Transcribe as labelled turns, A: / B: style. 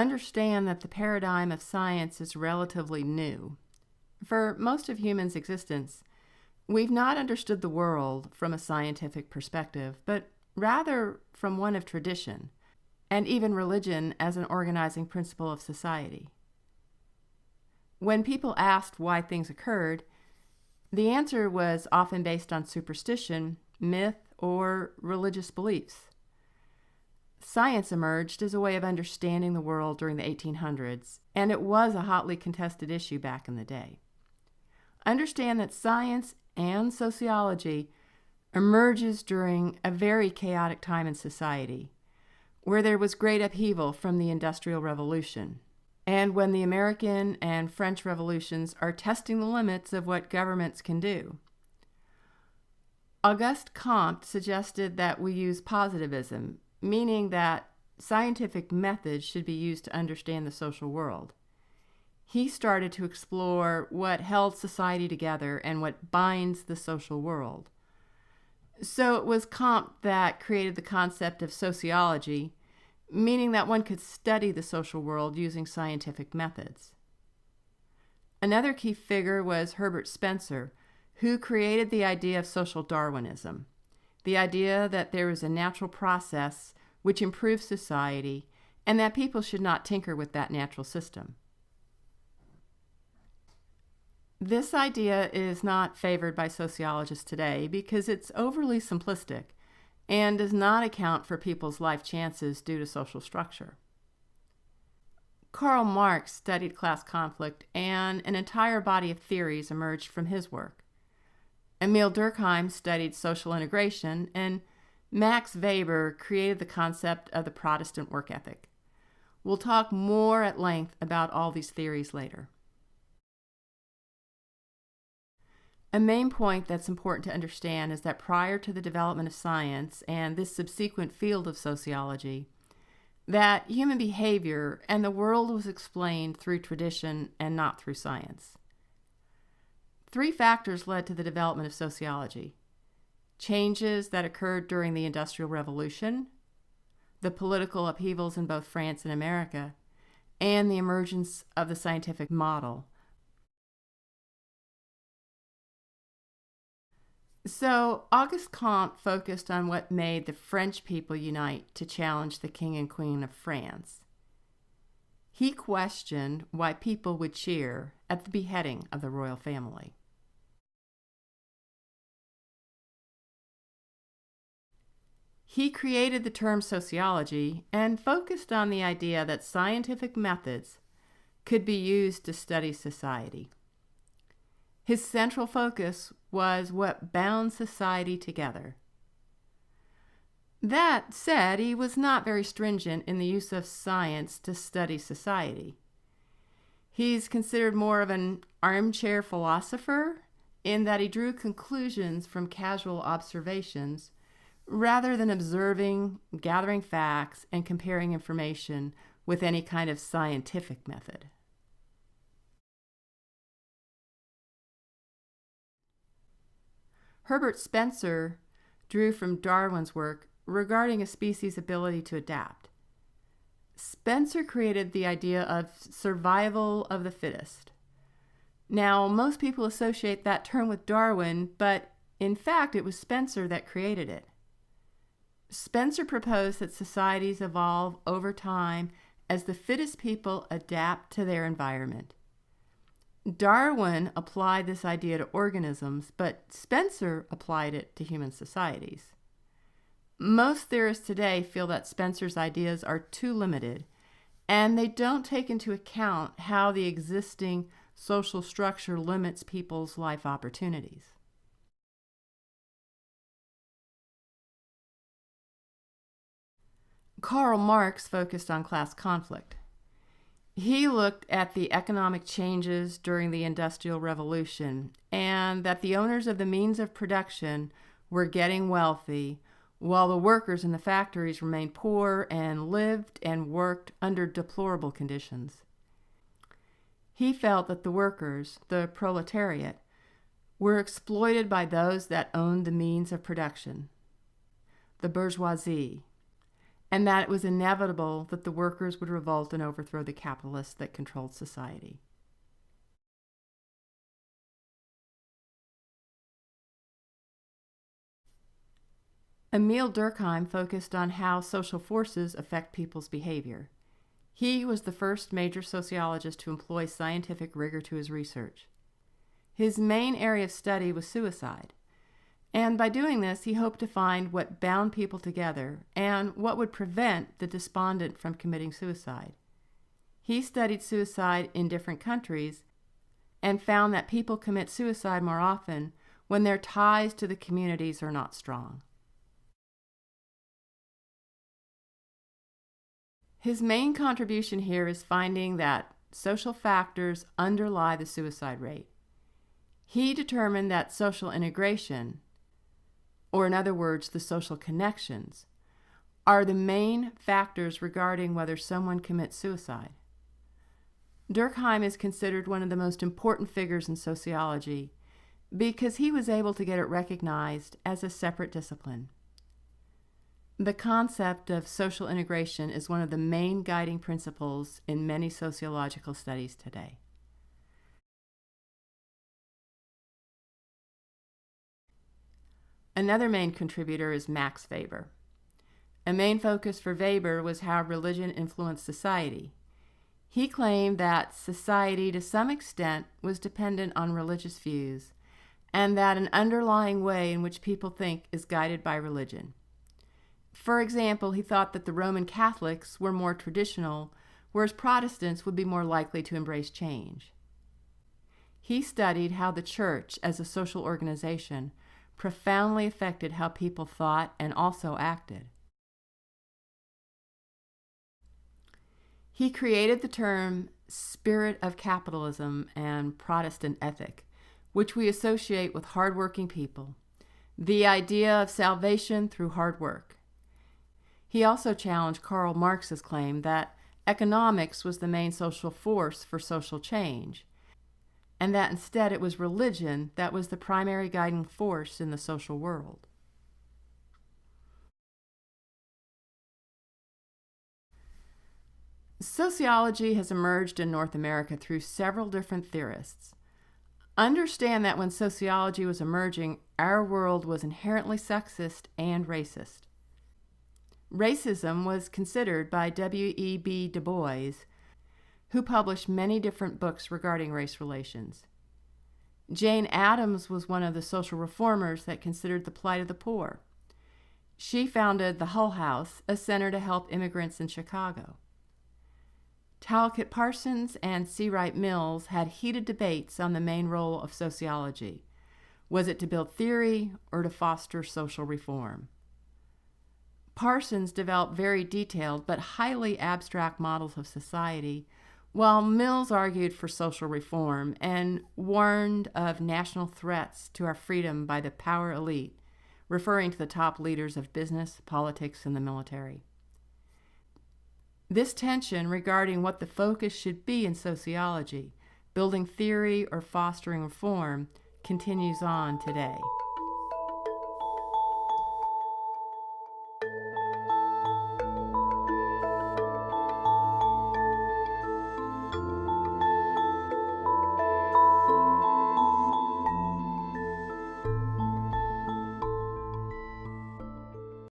A: understand that the paradigm of science is relatively new. For most of humans' existence, we've not understood the world from a scientific perspective, but rather from one of tradition, and even religion as an organizing principle of society. When people asked why things occurred, the answer was often based on superstition, myth, or religious beliefs. Science emerged as a way of understanding the world during the 1800s, and it was a hotly contested issue back in the day. Understand that science and sociology emerges during a very chaotic time in society, where there was great upheaval from the Industrial Revolution, and when the American and French revolutions are testing the limits of what governments can do. Auguste Comte suggested that we use positivism, meaning that scientific methods should be used to understand the social world. He started to explore what held society together and what binds the social world. So it was Comte that created the concept of sociology, meaning that one could study the social world using scientific methods. Another key figure was Herbert Spencer, who created the idea of social Darwinism, the idea that there is a natural process which improves society and that people should not tinker with that natural system. This idea is not favored by sociologists today because it's overly simplistic and does not account for people's life chances due to social structure. Karl Marx studied class conflict, and an entire body of theories emerged from his work. Emil Durkheim studied social integration, and Max Weber created the concept of the Protestant work ethic. We'll talk more at length about all these theories later. A main point that's important to understand is that prior to the development of science and this subsequent field of sociology, that human behavior and the world was explained through tradition and not through science. 3 factors led to the development of sociology: changes that occurred during the Industrial Revolution, the political upheavals in both France and America, and the emergence of the scientific model. So, Auguste Comte focused on what made the French people unite to challenge the King and Queen of France. He questioned why people would cheer at the beheading of the royal family. He created the term sociology and focused on the idea that scientific methods could be used to study society. His central focus was what bound society together. That said, he was not very stringent in the use of science to study society. He's considered more of an armchair philosopher in that he drew conclusions from casual observations rather than observing, gathering facts, and comparing information with any kind of scientific method. Herbert Spencer drew from Darwin's work regarding a species' ability to adapt. Spencer created the idea of survival of the fittest. Now, most people associate that term with Darwin, but in fact, it was Spencer that created it. Spencer proposed that societies evolve over time as the fittest people adapt to their environment. Darwin applied this idea to organisms, but Spencer applied it to human societies. Most theorists today feel that Spencer's ideas are too limited, and they don't take into account how the existing social structure limits people's life opportunities. Karl Marx focused on class conflict. He looked at the economic changes during the Industrial Revolution and that the owners of the means of production were getting wealthy while the workers in the factories remained poor and lived and worked under deplorable conditions. He felt that the workers, the proletariat, were exploited by those that owned the means of production, the bourgeoisie, and that it was inevitable that the workers would revolt and overthrow the capitalists that controlled society. Emil Durkheim focused on how social forces affect people's behavior. He was the first major sociologist to employ scientific rigor to his research. His main area of study was suicide, and by doing this, he hoped to find what bound people together and what would prevent the despondent from committing suicide. He studied suicide in different countries and found that people commit suicide more often when their ties to the communities are not strong. His main contribution here is finding that social factors underlie the suicide rate. He determined that social integration, or in other words, the social connections, are the main factors regarding whether someone commits suicide. Durkheim is considered one of the most important figures in sociology because he was able to get it recognized as a separate discipline. The concept of social integration is one of the main guiding principles in many sociological studies today. Another main contributor is Max Weber. A main focus for Weber was how religion influenced society. He claimed that society, to some extent, was dependent on religious views, and that an underlying way in which people think is guided by religion. For example, he thought that the Roman Catholics were more traditional, whereas Protestants would be more likely to embrace change. He studied how the church, as a social organization, profoundly affected how people thought and also acted. He created the term spirit of capitalism and Protestant ethic, which we associate with hardworking people, the idea of salvation through hard work. He also challenged Karl Marx's claim that economics was the main social force for social change, and that instead it was religion that was the primary guiding force in the social world. Sociology has emerged in North America through several different theorists. Understand that when sociology was emerging, our world was inherently sexist and racist. Racism was considered by W.E.B. Du Bois, who published many different books regarding race relations. Jane Addams was one of the social reformers that considered the plight of the poor. She founded the Hull House, a center to help immigrants in Chicago. Talcott Parsons and C. Wright Mills had heated debates on the main role of sociology. Was it to build theory or to foster social reform? Parsons developed very detailed but highly abstract models of society, while Mills argued for social reform and warned of national threats to our freedom by the power elite, referring to the top leaders of business, politics, and the military. This tension regarding what the focus should be in sociology, building theory or fostering reform, continues on today.